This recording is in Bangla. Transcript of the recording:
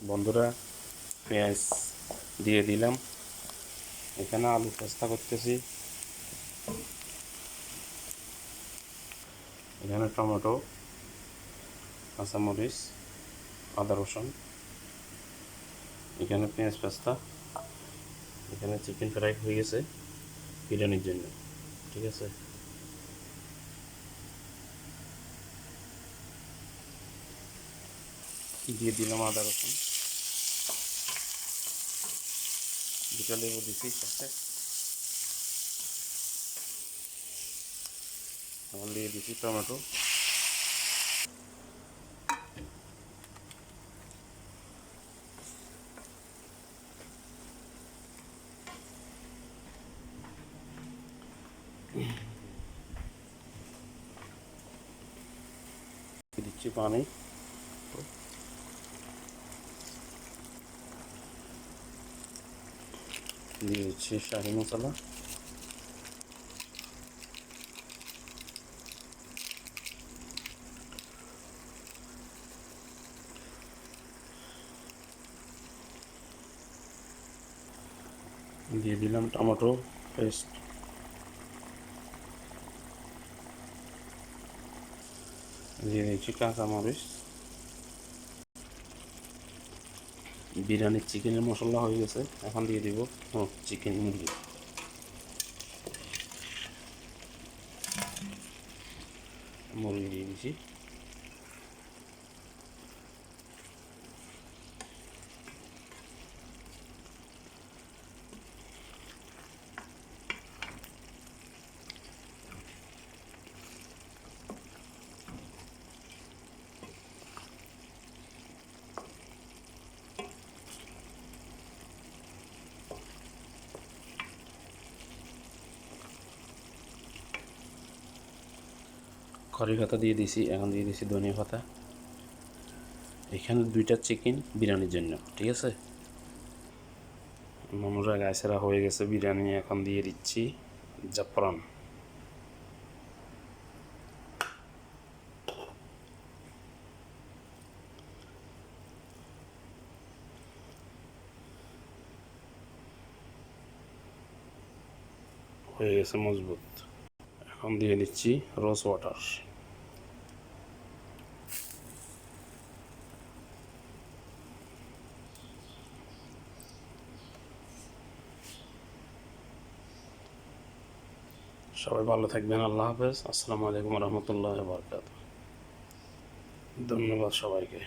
বন্ধুরা, পেঁয়াজ দিয়ে দিলাম। এখানে আলু পেস্তা করতেছি। এখানে টমেটো, কাঁচামরিচ, আদা রসুন, এখানে পেঁয়াজ পেস্তা, এখানে চিকেন ফ্রাই হয়ে গেছে বিরিয়ানির জন্য। ঠিক আছে, দিয়ে দিলাম আদা রসুন, দুটো লেবু দিচ্ছি সাথে। এখন দিয়ে দিচ্ছি টমেটো, দিচ্ছি পানি, দিয়ে দিচ্ছি শাহি মশলা, দিয়ে দিলাম টমেটো পেস্ট, দিয়ে দিচ্ছি কাঁচামরিচ। বিরিয়ানির চিকেনের মশলা হয়ে গেছে। এখন দিয়ে দিব চিকেন মুরগি। মুরগি দিয়ে দিচ্ছি। কারি পাতা দিয়ে দিছি। এখন দিয়ে দিছি ধনিয়া পাতা। এখানে 2টা চিকেন বিরিয়ানির জন্য। ঠিক আছে, বন্ধুরা, গাছেরা হয়ে গেছে বিরিয়ানি। এখন দিয়ে দিচ্ছি জাফরান। হয়ে গেছে মজবুত। এখন দিয়ে দিচ্ছি রোজ ওয়াটার। সবাই ভালো থাকবেন। আল্লাহ হাফেজ। আসসালামু আলাইকুম রহমতুল্লাহ বারকাত। ধন্যবাদ সবাইকে।